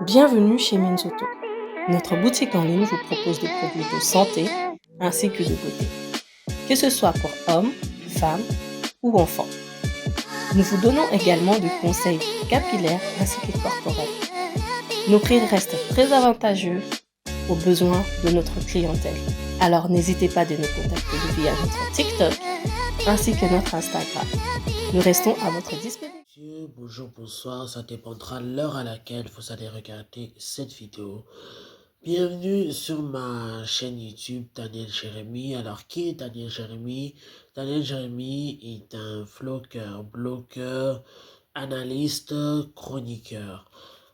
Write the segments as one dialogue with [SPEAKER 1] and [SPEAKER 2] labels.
[SPEAKER 1] Bienvenue chez Menzoto. Notre boutique en ligne vous propose des produits de santé ainsi que de beauté, que ce soit pour hommes, femmes ou enfants. Nous vous donnons également des conseils capillaires ainsi que corporels. Nos prix restent très avantageux aux besoins de notre clientèle. Alors n'hésitez pas de nous contacter via notre TikTok ainsi que notre Instagram. Nous restons à votre disposition.
[SPEAKER 2] Bonjour, bonsoir, ça dépendra de l'heure à laquelle vous allez regarder cette vidéo. Bienvenue sur ma chaîne YouTube Daniel Jérémy. Alors, qui est Daniel Jérémy? Daniel Jérémy est un vlogueur, blogueur, analyste, chroniqueur.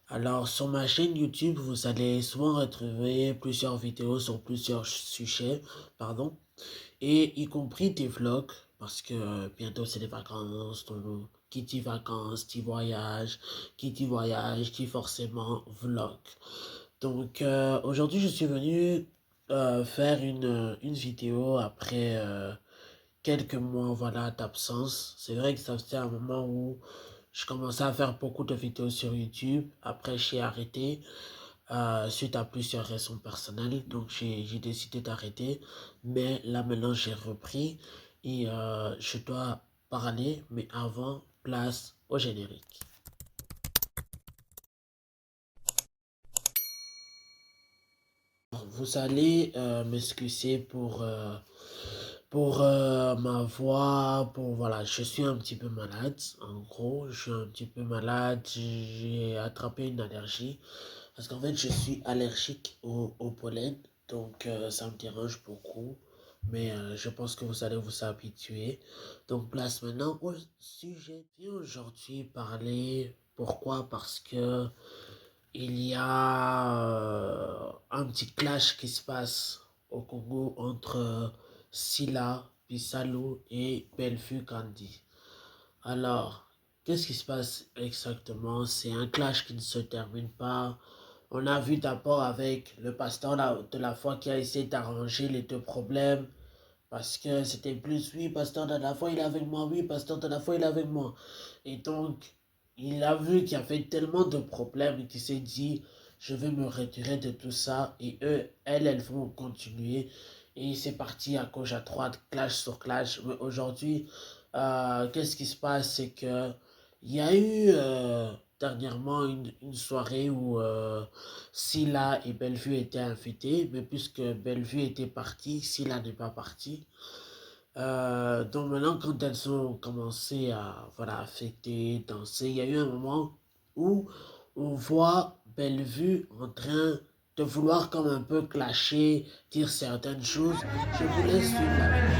[SPEAKER 2] Alors, sur ma chaîne YouTube, vous allez souvent retrouver plusieurs vidéos sur plusieurs sujets, et y compris des vlogs, parce que bientôt c'est les vacances, donc qui dit vacances, dit voyage, dit forcément vlog. Donc aujourd'hui je suis venu faire une vidéo après quelques mois voilà, d'absence. C'est vrai que ça faisait un moment où je commençais à faire beaucoup de vidéos sur YouTube. Après j'ai arrêté suite à plusieurs raisons personnelles. Donc j'ai décidé d'arrêter. Mais là maintenant j'ai repris et je dois parler. Mais avant, place au générique. Vous allez m'excuser pour ma voix, voilà, je suis un petit peu malade, en gros, je suis un petit peu malade, j'ai attrapé une allergie, parce qu'en fait, je suis allergique au pollen, donc ça me dérange beaucoup, mais je pense que vous allez vous habituer. Donc, place maintenant au sujet. Je viens aujourd'hui parler, pourquoi? Parce que il y a un petit clash qui se passe au Congo entre Sila, Pisalo et Bellevue Candy. Alors, qu'est-ce qui se passe exactement? C'est un clash qui ne se termine pas. On a vu d'abord avec le pasteur de la foi qui a essayé d'arranger les deux problèmes. Parce que c'était plus, oui, pasteur de la foi, il est avec moi, oui, pasteur de la foi, il est avec moi. Et donc, il a vu qu'il y avait tellement de problèmes qu'il s'est dit, je vais me retirer de tout ça. Et elles vont continuer. Et c'est parti à gauche, à droite, clash sur clash. Mais aujourd'hui, qu'est-ce qui se passe? C'est que il y a eu dernièrement une soirée où Silla et Bellevue étaient invités, mais puisque Bellevue était partie, Silla n'est pas partie. Donc maintenant, quand elles ont commencé à voilà, fêter, danser, il y a eu un moment où on voit Bellevue en train de vouloir comme un peu clasher, dire certaines choses. Je vous laisse suivre la vidéo.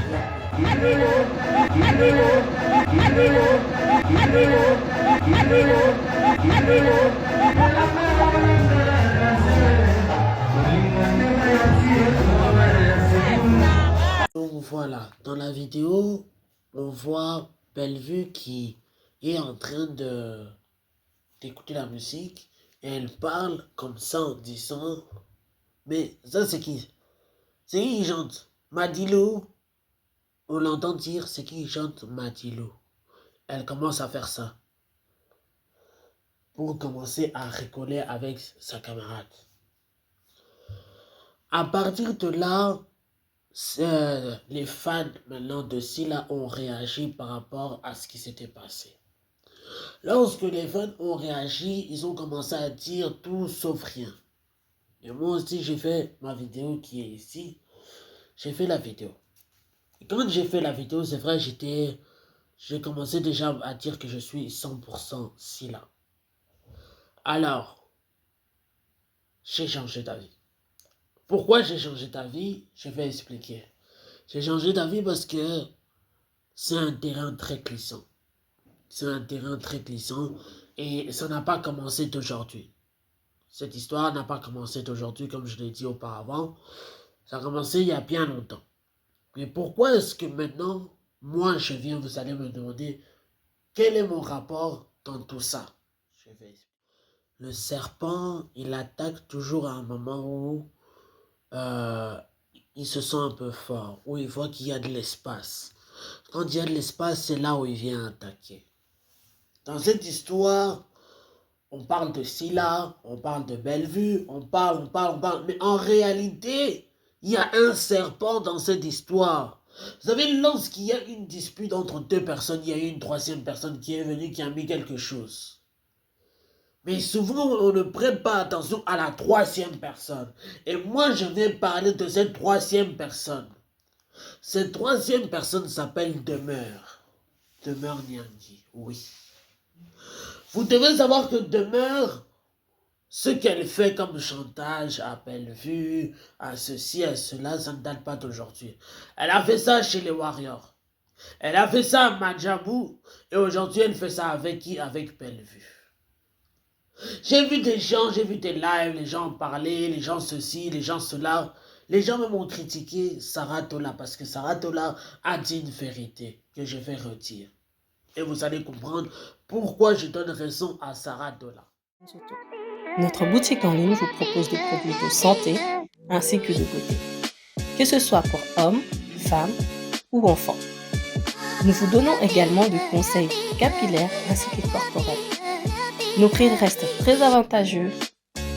[SPEAKER 2] Donc voilà, dans la vidéo, on voit Bellevue qui est en train d'écouter la musique et elle parle comme ça en disant mais ça c'est qui? C'est qui chante? Madilo. On l'entend dire c'est qui chante Madilo. Elle commence à faire ça pour commencer à rigoler avec sa camarade. À partir de là, les fans maintenant de Silla ont réagi par rapport à ce qui s'était passé. Lorsque les fans ont réagi, ils ont commencé à dire tout sauf rien. Et moi aussi, j'ai fait ma vidéo qui est ici. J'ai fait la vidéo. Et quand j'ai fait la vidéo, c'est vrai, j'ai commencé déjà à dire que je suis 100% Silla. Alors, j'ai changé d'avis. Pourquoi j'ai changé d'avis? Je vais expliquer. J'ai changé d'avis parce que c'est un terrain très glissant. C'est un terrain très glissant et ça n'a pas commencé d'aujourd'hui. Cette histoire n'a pas commencé d'aujourd'hui, comme je l'ai dit auparavant. Ça a commencé il y a bien longtemps. Mais pourquoi est-ce que maintenant, moi, je viens, vous allez me demander, quel est mon rapport dans tout ça? Je vais expliquer. Le serpent, il attaque toujours à un moment où euh, il se sent un peu fort, où il voit qu'il y a de l'espace. Quand il y a de l'espace, c'est là où il vient attaquer. Dans cette histoire, On parle de Scylla, on parle de Bellevue, on parle. Mais en réalité, il y a un serpent dans cette histoire. Vous savez, lorsqu'il y a une dispute entre deux personnes, il y a une troisième personne qui est venue, qui a mis quelque chose. Mais souvent, on ne prête pas attention à la troisième personne. Et moi, je vais parler de cette troisième personne. Cette troisième personne s'appelle Demeure. Demeure Niangui, oui. Vous devez savoir que Demeure, ce qu'elle fait comme chantage à Bellevue, à ceci, à cela, ça ne date pas d'aujourd'hui. Elle a fait ça chez les Warriors. Elle a fait ça à Majabou. Et aujourd'hui, elle fait ça avec qui? Avec Bellevue. J'ai vu des gens, j'ai vu des lives, les gens en parlaient, les gens ceci, les gens cela. Les gens même ont critiqué Sarah Tola parce que Sarah Tola a dit une vérité que je vais retirer. Et vous allez comprendre pourquoi je donne raison à Sarah Tola.
[SPEAKER 1] Notre boutique en ligne vous propose des produits de santé ainsi que de beauté, que ce soit pour hommes, femmes ou enfants. Nous vous donnons également des conseils capillaires ainsi que corporels. Nos prix restent très avantageux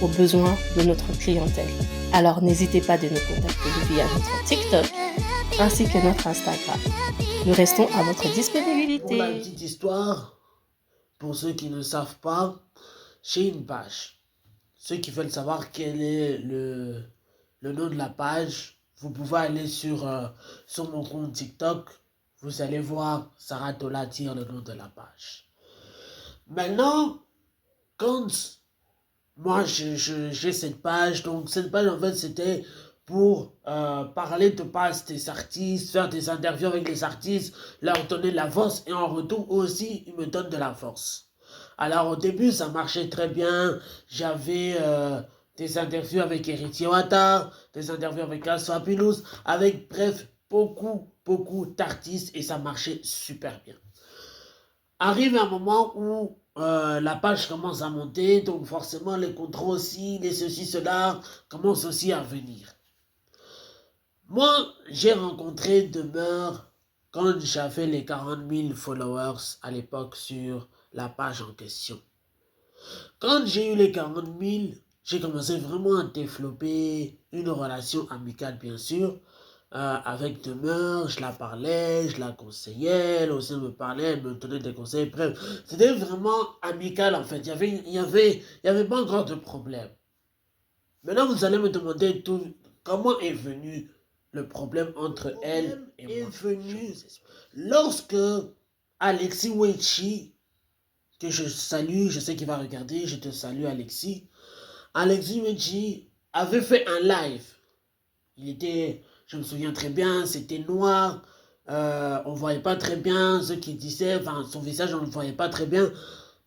[SPEAKER 1] aux besoins de notre clientèle. Alors n'hésitez pas de nous contacter via notre TikTok ainsi que notre Instagram. Nous restons à votre disponibilité.
[SPEAKER 2] Pour la petite histoire, pour ceux qui ne savent pas, j'ai une page. Ceux qui veulent savoir quel est le nom de la page, vous pouvez aller sur mon compte TikTok. Vous allez voir Sarah Tola dire le nom de la page. Maintenant, quand moi j'ai cette page, donc cette page en fait c'était pour parler de base des artistes, faire des interviews avec les artistes, leur donner de la force et en retour aussi ils me donnent de la force. Alors au début ça marchait très bien, j'avais des interviews avec Héritier Ouattara, des interviews avec Aswa Pinous, avec bref beaucoup d'artistes et ça marchait super bien. Arrive un moment où la page commence à monter, donc forcément les contrats aussi, les ceci, cela commencent aussi à venir. Moi, j'ai rencontré Demeure quand j'avais les 40 000 followers à l'époque sur la page en question. Quand j'ai eu les 40 000, j'ai commencé vraiment à développer une relation amicale, bien sûr, avec Demeure. Je la parlais, je la conseillais, elle aussi me parlait, elle me donnait des conseils. Bref, c'était vraiment amical en fait. Il y avait pas encore de problème. Maintenant, vous allez me demander comment est venu le problème entre elle et moi. Est venu lorsque Alexis Wechi, que je salue, je sais qu'il va regarder, je te salue Alexis. Alexis Wechi avait fait un live. Il était, je me souviens très bien, c'était noir. On ne voyait pas très bien ce qu'il disait. Enfin, son visage, on ne voyait pas très bien.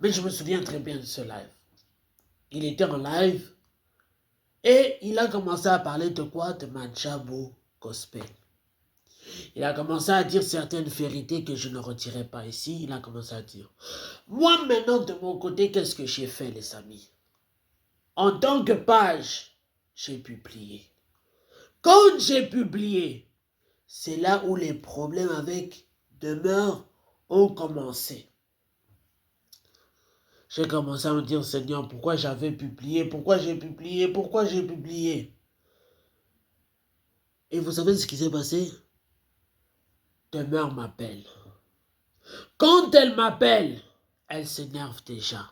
[SPEAKER 2] Mais je me souviens très bien de ce live. Il était en live. Et il a commencé à parler de quoi? De Majabou Gospel. Il a commencé à dire certaines vérités que je ne retirais pas ici. Il a commencé à dire. Moi, maintenant, de mon côté, qu'est-ce que j'ai fait, les amis? En tant que page, j'ai publié. Quand j'ai publié, c'est là où les problèmes avec Demeure ont commencé. J'ai commencé à me dire, Seigneur, pourquoi j'avais publié? Pourquoi j'ai publié? Pourquoi j'ai publié? Et vous savez ce qui s'est passé? Demeure m'appelle. Quand elle m'appelle, elle s'énerve déjà.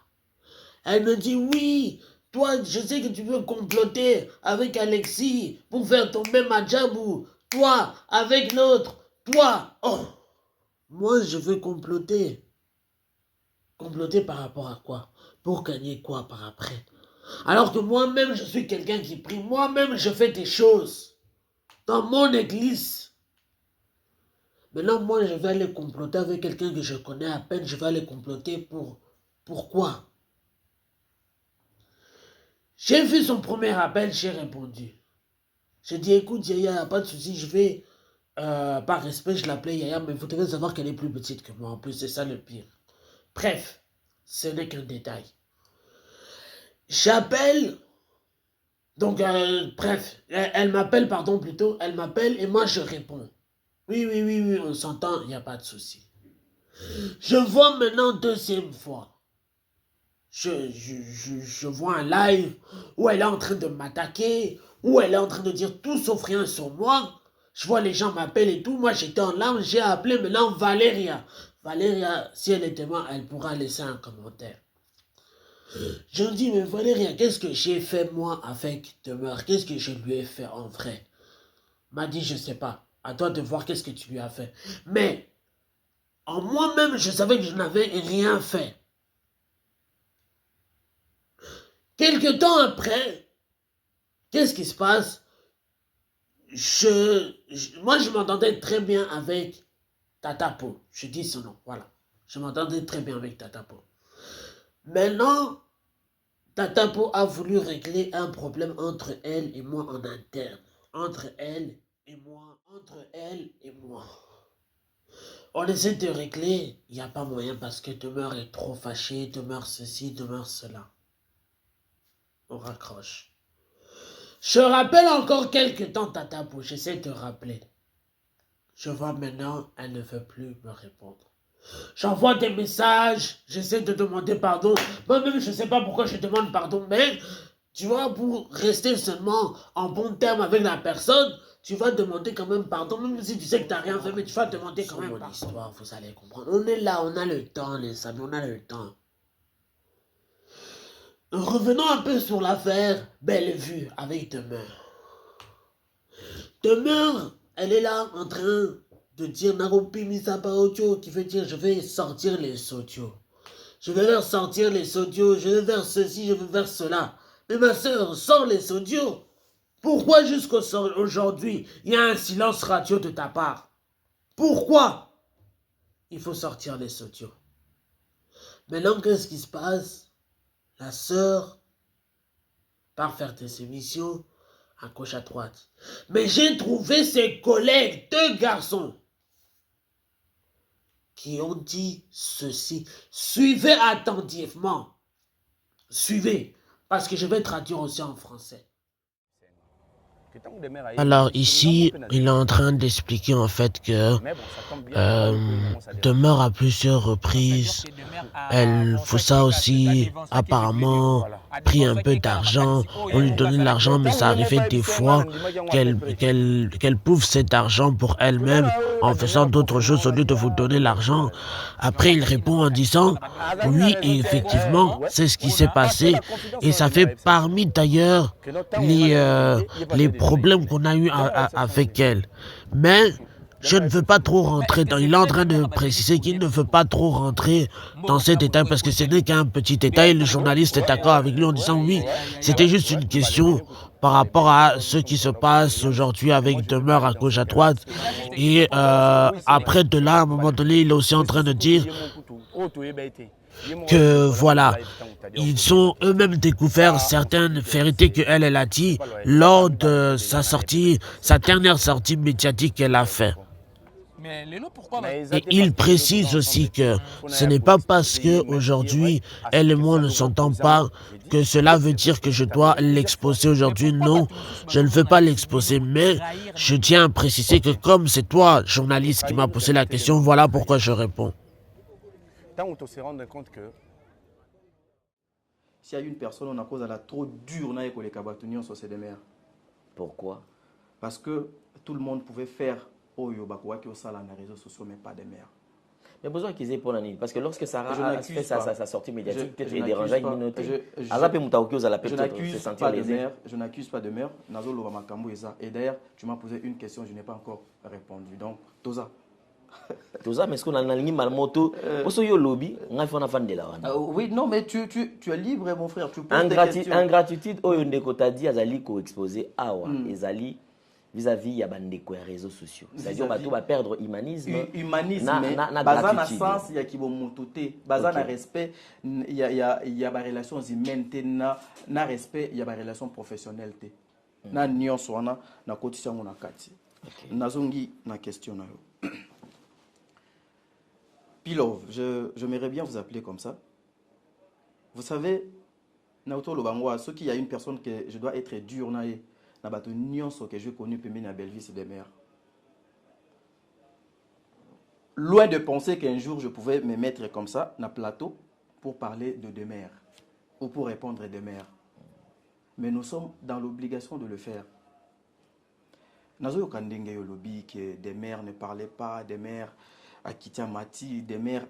[SPEAKER 2] Elle me dit, oui, toi, je sais que tu veux comploter avec Alexis pour faire tomber Majabou. Toi, avec l'autre. Toi, oh, moi, je veux comploter. Comploter par rapport à quoi? Pour gagner quoi par après? Alors que moi-même, je suis quelqu'un qui prie. Moi-même, je fais des choses dans mon église. Maintenant, moi, je vais aller comploter avec quelqu'un que je connais à peine. Je vais aller comploter pourquoi? J'ai vu son premier appel, j'ai répondu. J'ai dit, écoute, Yaya, n'y a pas de souci, je vais, par respect, je l'appelais Yaya, mais vous devez savoir qu'elle est plus petite que moi. En plus, c'est ça le pire. Bref, ce n'est qu'un détail. J'appelle, donc, bref, elle m'appelle, pardon, plutôt, elle m'appelle et moi je réponds. Oui, on s'entend, il n'y a pas de souci. Je vois maintenant deuxième fois. je vois un live où elle est en train de m'attaquer, où elle est en train de dire tout sauf rien sur moi. Je vois les gens m'appellent et tout. Moi, j'étais en larmes, j'ai appelé maintenant Valéria. Valéria, si elle était moi, elle pourra laisser un commentaire. Je me dis, mais Valéria, qu'est-ce que j'ai fait moi avec Demeure? Qu'est-ce que je lui ai fait en vrai? M'a dit, je sais pas. À toi de voir qu'est-ce que tu lui as fait. Mais, en moi-même, je savais que je n'avais rien fait. Quelque temps après, qu'est-ce qui se passe? Moi, je m'entendais très bien avec Tatapo. Je dis son nom, voilà. Je m'entendais très bien avec Tatapo. Maintenant, Tatapo a voulu régler un problème entre elle et moi en interne. Entre elle et moi. Entre elle et moi. On essaie de régler. Il n'y a pas moyen parce que Demeure est trop fâché. Demeure ceci, Demeure cela. On raccroche. Je rappelle encore quelques temps Tatapo. J'essaie de rappeler. Je vois maintenant, elle ne veut plus me répondre. J'envoie des messages, j'essaie de demander pardon. Moi-même, je ne sais pas pourquoi je demande pardon, mais tu vois, pour rester seulement en bon terme avec la personne, tu vas demander quand même pardon, même si tu sais que tu n'as rien fait, mais tu vas demander quand même pardon. Histoire, vous allez comprendre. On est là, on a le temps, les amis, on a le temps. Revenons un peu sur l'affaire Bellevue avec Demeure. Demeure, elle est là en train de dire Naropi Misapa Audio, qui veut dire je vais sortir les audios. Je vais faire sortir les audios, je vais faire ceci, je vais faire cela. Mais ma soeur, sors les audios. Pourquoi jusqu'aujourd'hui, il y a un silence radio de ta part? Pourquoi? Il faut sortir les audios. Maintenant, qu'est-ce qui se passe? La sœur part faire des émissions à gauche à droite. Mais j'ai trouvé ses collègues, 2 garçons, qui ont dit ceci. Suivez attentivement. Suivez, parce que je vais traduire aussi en français. Alors ici, il est en train d'expliquer en fait que Demeure à plusieurs reprises, elle faut ça aussi apparemment pris un peu d'argent, on lui donnait de l'argent, mais ça arrivait des fois qu'elle pouffe cet argent pour elle-même en faisant d'autres choses au lieu de vous donner l'argent. Après, il répond en disant, oui, effectivement, c'est ce qui s'est passé, et ça fait parmi d'ailleurs les problèmes qu'on a eu avec elle. Mais je ne veux pas trop rentrer dans... Il est en train de préciser qu'il ne veut pas trop rentrer dans ces détails parce que ce n'est qu'un petit détail. Le journaliste est d'accord avec lui en disant oui, c'était juste une question par rapport à ce qui se passe aujourd'hui avec Demeure à gauche à droite. Et après de là, à un moment donné, il est aussi en train de dire que voilà, ils ont eux-mêmes découvert certaines vérités qu'elle a dit lors de sa sortie, sa dernière sortie médiatique qu'elle a fait. Et il précise aussi que ce n'est pas parce que aujourd'hui elle et moi ne s'entendent pas que cela veut dire que je dois l'exposer aujourd'hui. Non, je ne veux pas l'exposer, mais je tiens à préciser que comme c'est toi, journaliste, qui m'a posé la question, voilà pourquoi je réponds.
[SPEAKER 3] S'il y a une personne, on a cause à la trop dure, on a les cabatonions sur ces mers.
[SPEAKER 4] Pourquoi?
[SPEAKER 3] Parce que tout le monde pouvait faire Oyo Bakwa qui au salon les réseaux sociaux, mais pas des mères.
[SPEAKER 4] Mais besoin qu'ils aient pour l'année. Parce que lorsque Sarah a fait sa sortie médiatique, peut-être qu'il
[SPEAKER 3] dérange
[SPEAKER 4] la communauté.
[SPEAKER 3] Je n'accuse pas de mère. Nazolo Makambo et d'ailleurs, tu m'as posé une question, je n'ai pas encore répondu. Donc, Toza.
[SPEAKER 4] Toza, mais est-ce qu'on a une malmoto? Lobby, on a fait un fan de la.
[SPEAKER 3] Oui, non, mais tu es libre, mon frère. Tu poses des questions.
[SPEAKER 4] Ingratitude, Oyo Ndekota dit, Azali co-exposé, Awa, Ezali. Vis-à-vis il y a des réseaux sociaux. C'est-à-dire que tu vas perdre humanisme.
[SPEAKER 3] Humanisme, basé na sens, il y a qui vont monter. Basé na respect, il y a des relations humaines, na respect, il y a des relations professionnelles. Na nion soana, na quotidien na kati. Nazongi na question na yo. Pilov, j'aimerais bien vous appeler comme ça. Vous savez, Naoto Lobangwa, ce qu'il y a une personne que je dois être dur na ye. Que j'ai connu pour na Bellevue, c'est des mères. Loin de penser qu'un jour je pouvais me mettre comme ça, na plateau, pour parler de deux mères. ou pour répondre des mères. Mais nous sommes dans l'obligation de le faire. Nazo Kandenge Yolobi, que des mères ne parlaient pas, des mères à Kitiamati, des mères,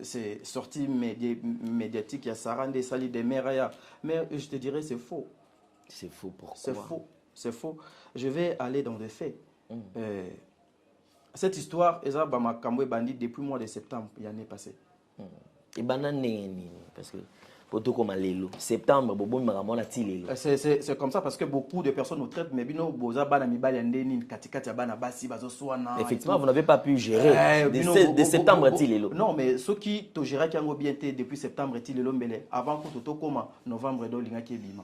[SPEAKER 3] c'est sorti médiatique, il y a Sarande Sali, des mères, mais je te dirais c'est faux.
[SPEAKER 4] C'est faux, pourquoi?
[SPEAKER 3] C'est faux, c'est faux. Je vais aller dans les faits. Cette histoire, Eza Bamakamwe Bandit, depuis le mois de septembre, l'année passée.
[SPEAKER 4] Et banane, parce que pour tout comme l'élo, septembre, bobo maramon la tilelo.
[SPEAKER 3] C'est comme ça parce que beaucoup de personnes nous traitent, mais bino boza bana mibali andeni katikati ya bana basi bazo swana.
[SPEAKER 4] Effectivement, vous n'avez pas pu gérer de septembre à tilelo.
[SPEAKER 3] Non, mais ceux qui te gèrent qui ont bien été depuis septembre et tilelo mbele avant que tout comme novembre do linga ki bima.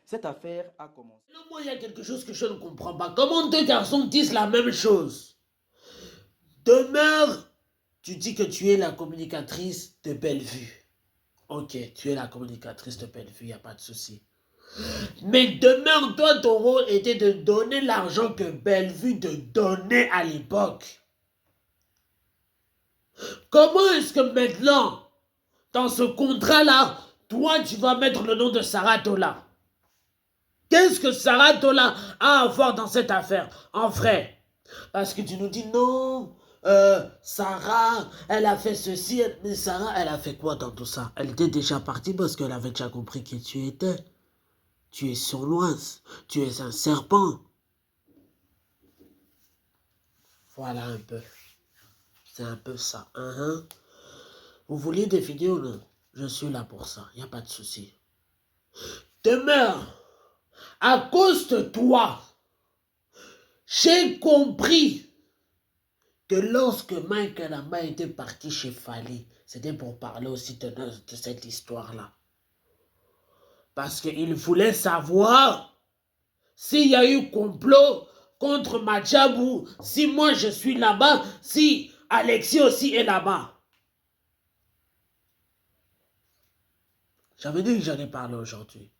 [SPEAKER 3] Cette affaire a commencé.
[SPEAKER 2] Moi, il y a quelque chose que je ne comprends pas. Comment deux garçons disent la même chose? Demeure, tu dis que tu es la communicatrice de Bellevue. Ok, tu es la communicatrice de Bellevue, il n'y a pas de souci. Mais demeure, toi, ton rôle était de donner l'argent que Bellevue te donnait à l'époque. Comment est-ce que maintenant, dans ce contrat-là, toi, tu vas mettre le nom de Sarah Tola? Qu'est-ce que Sarah Tola a à voir dans cette affaire? En vrai. Parce que tu nous dis non, Sarah, elle a fait ceci, mais Sarah, elle a fait quoi dans tout ça? Elle était déjà partie parce qu'elle avait déjà compris qui tu étais. Tu es sournoise, tu es un serpent. Voilà un peu. C'est un peu ça. Vous vouliez définir ou non? Je suis là pour ça, il n'y a pas de souci. Demeure. À cause de toi, j'ai compris que lorsque Michael Ama était parti chez Fali, c'était pour parler aussi de cette histoire-là. Parce qu'il voulait savoir s'il y a eu complot contre Madjabou, si moi je suis là-bas, si Alexis aussi est là-bas. J'avais dit que j'allais parler aujourd'hui.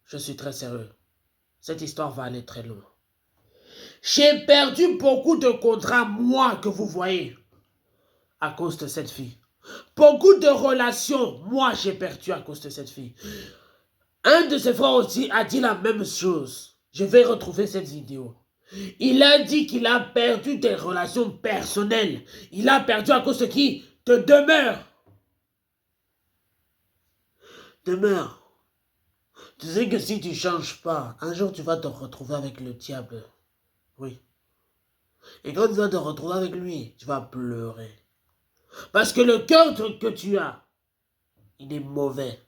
[SPEAKER 2] Je suis très sérieux. Cette histoire va aller très loin. J'ai perdu beaucoup de contrats, moi, que vous voyez, à cause de cette fille. Beaucoup de relations, moi, j'ai perdu à cause de cette fille. Un de ses frères aussi a dit la même chose. Je vais retrouver cette vidéo. Il a dit qu'il a perdu des relations personnelles. Il a perdu à cause de qui? De Demeure. Demeure. Tu sais que si tu ne changes pas, un jour tu vas te retrouver avec le diable. Oui. Et quand tu vas te retrouver avec lui, tu vas pleurer. Parce que le cœur que tu as, il est mauvais.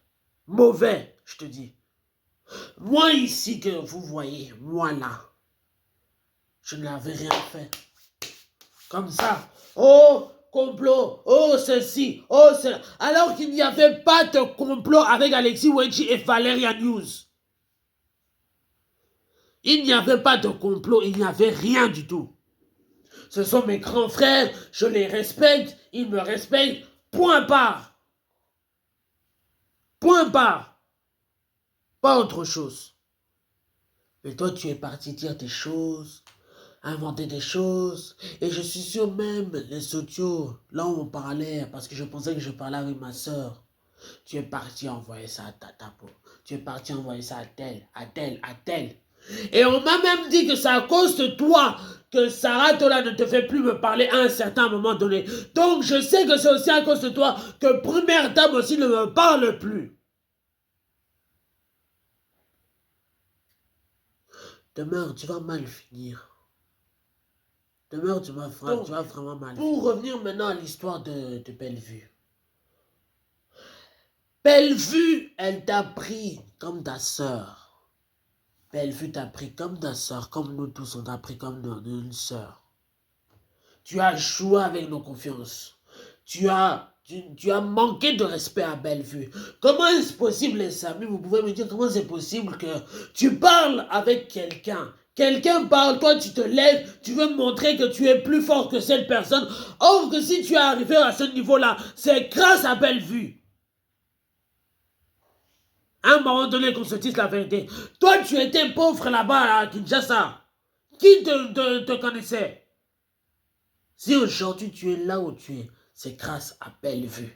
[SPEAKER 2] Mauvais, je te dis. Moi ici que vous voyez, moi là, je n'avais rien fait. Comme ça. Oh, complot. Oh, ceci. Oh, cela. Alors qu'il n'y avait pas de complot avec Alexis Wenchi et Valeria News. Il n'y avait pas de complot, il n'y avait rien du tout. Ce sont mes grands frères, je les respecte, ils me respectent, point barre. Point barre. Pas autre chose. Mais toi, tu es parti dire des choses, inventer des choses, et je suis sûr même, les audios, là où on parlait, parce que je pensais que je parlais avec ma soeur, tu es parti envoyer ça à Tatapo, tu es parti envoyer ça à tel, à tel, à tel. Et on m'a même dit que c'est à cause de toi que Sarah Tola ne te fait plus me parler à un certain moment donné. Donc je sais que c'est aussi à cause de toi que Première Dame aussi ne me parle plus. Demeure, tu vas mal finir. Demeure, tu vas vraiment mal finir. Pour revenir maintenant à l'histoire de Bellevue. Bellevue, elle t'a pris comme ta sœur. Bellevue t'a pris comme ta sœur, comme nous tous on t'a pris comme une sœur. Tu as joué avec nos confiances. Tu as manqué de respect à Bellevue. Comment est-ce possible, les amis, vous pouvez me dire comment c'est possible que tu parles avec quelqu'un. Quelqu'un parle, toi tu te lèves, tu veux montrer que tu es plus fort que cette personne. Or que si tu es arrivé à ce niveau-là, c'est grâce à Bellevue. À un moment donné qu'on se dise la vérité. Toi, tu étais pauvre là-bas à Kinshasa. Qui te connaissait? Si aujourd'hui tu es là où tu es, c'est grâce à Bellevue.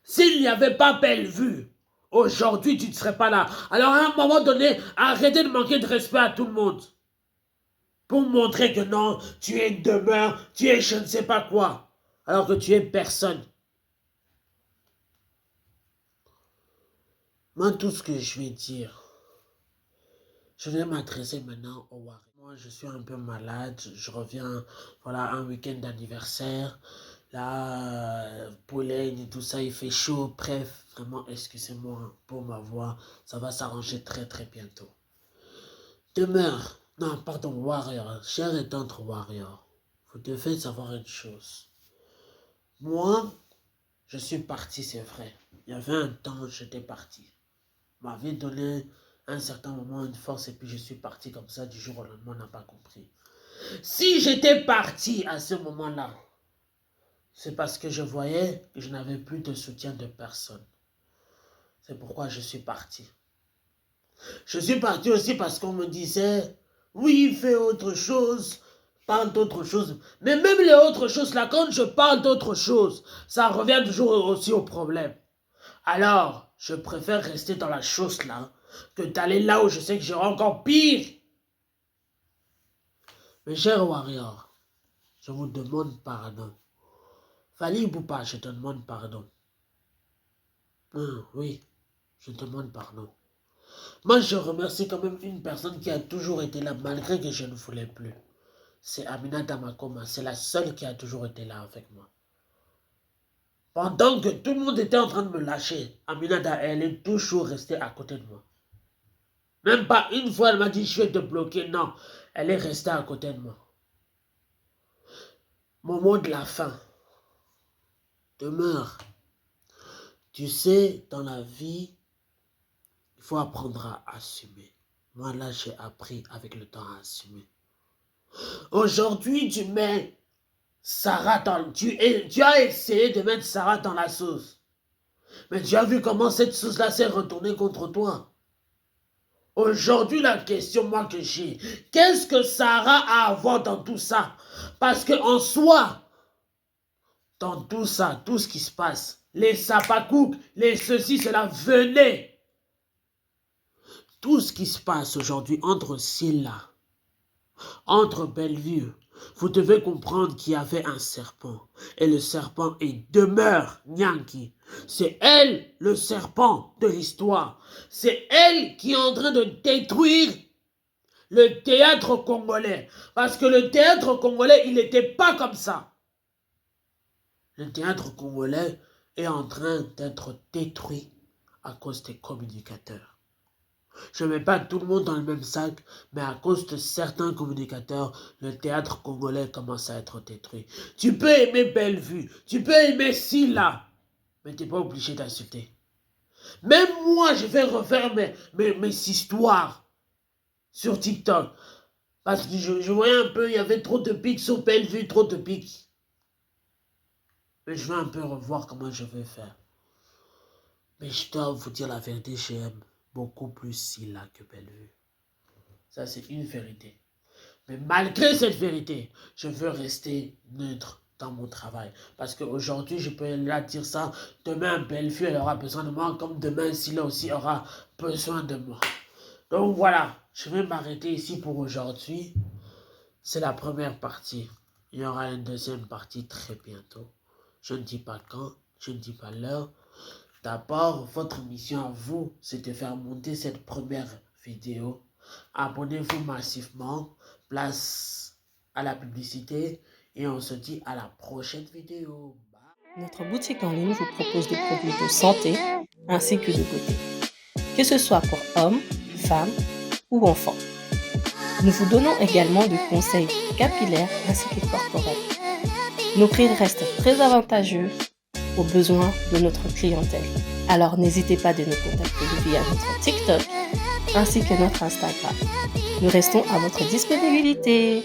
[SPEAKER 2] S'il n'y avait pas Bellevue, aujourd'hui, tu ne serais pas là. Alors, à un moment donné, arrêtez de manquer de respect à tout le monde. Pour montrer que non, tu es une demeure, tu es je ne sais pas quoi. Alors que tu es personne. Moi, tout ce que je vais dire, je vais m'adresser maintenant au Warrior. Moi, je suis un peu malade. Je reviens, voilà, un week-end d'anniversaire. Là, Pologne et tout ça, il fait chaud. Bref, vraiment, excusez-moi pour ma voix. Ça va s'arranger très, très bientôt. Demeure. Non, pardon, Warrior. Cher et tendre Warrior. Vous devez savoir une chose. Moi, je suis parti, c'est vrai. Il y avait un temps, j'étais parti. M'avait donné un certain moment une force et puis je suis parti comme ça du jour au lendemain, on n'a pas compris. Si j'étais parti à ce moment-là, c'est parce que je voyais que je n'avais plus de soutien de personne. C'est pourquoi je suis parti. Je suis parti aussi parce qu'on me disait, oui, fais autre chose, parle d'autre chose. Mais même les autres choses là, quand je parle d'autre chose, ça revient toujours aussi au problème. Alors, je préfère rester dans la chose là, que d'aller là où je sais que j'aurai encore pire. Mes chers warriors, je vous demande pardon. Fali Boupa, je te demande pardon. Oui, je te demande pardon. Moi, je remercie quand même une personne qui a toujours été là, malgré que je ne voulais plus. C'est Aminata Makoma, c'est la seule qui a toujours été là avec moi. Pendant que tout le monde était en train de me lâcher, Aminata, elle est toujours restée à côté de moi. Même pas une fois, elle m'a dit, je vais te bloquer. Non, elle est restée à côté de moi. Mon mot de la fin. Demeure. Tu sais, dans la vie, il faut apprendre à assumer. Moi, là, j'ai appris avec le temps à assumer. Aujourd'hui, tu mets Sarah dans... Tu as essayé de mettre Sarah dans la sauce. Mais tu as vu comment cette sauce-là s'est retournée contre toi. Aujourd'hui, la question, moi, que j'ai, qu'est-ce que Sarah a à voir dans tout ça? Parce qu'en soi, dans tout ça, tout ce qui se passe, les sapakouk, les ceci, cela, venez. Tout ce qui se passe aujourd'hui entre Silla, entre Bellevue, vous devez comprendre qu'il y avait un serpent. Et le serpent est demeure Nyanki. C'est elle, le serpent de l'histoire. C'est elle qui est en train de détruire le théâtre congolais. Parce que le théâtre congolais, il n'était pas comme ça. Le théâtre congolais est en train d'être détruit à cause des communicateurs. Je ne mets pas tout le monde dans le même sac, mais à cause de certains communicateurs, le théâtre congolais commence à être détruit. Tu peux aimer Bellevue, tu peux aimer Silla, mais tu n'es pas obligé d'insulter. Même moi, je vais refaire mes histoires sur TikTok. Parce que je voyais un peu, il y avait trop de pics sur Bellevue, trop de pics. Mais je vais un peu revoir comment je vais faire. Mais je dois vous dire la vérité, j'aime beaucoup plus Silla que Bellevue. Ça, c'est une vérité. Mais malgré cette vérité, je veux rester neutre dans mon travail. Parce qu'aujourd'hui, je peux là dire ça. Demain, Bellevue, elle aura besoin de moi. Comme demain, Silla aussi aura besoin de moi. Donc voilà, je vais m'arrêter ici pour aujourd'hui. C'est la première partie. Il y aura une deuxième partie très bientôt. Je ne dis pas quand, je ne dis pas l'heure. D'abord, votre mission à vous, c'est de faire monter cette première vidéo. Abonnez-vous massivement. Place à la publicité. Et on se dit à la prochaine vidéo.
[SPEAKER 1] Bye. Notre boutique en ligne vous propose des produits de santé ainsi que de beauté. Que ce soit pour hommes, femmes ou enfants. Nous vous donnons également des conseils capillaires ainsi que corporels. Nos prix restent très avantageux aux besoins de notre clientèle. Alors n'hésitez pas de nous contacter via notre TikTok ainsi que notre Instagram. Nous restons à votre disponibilité.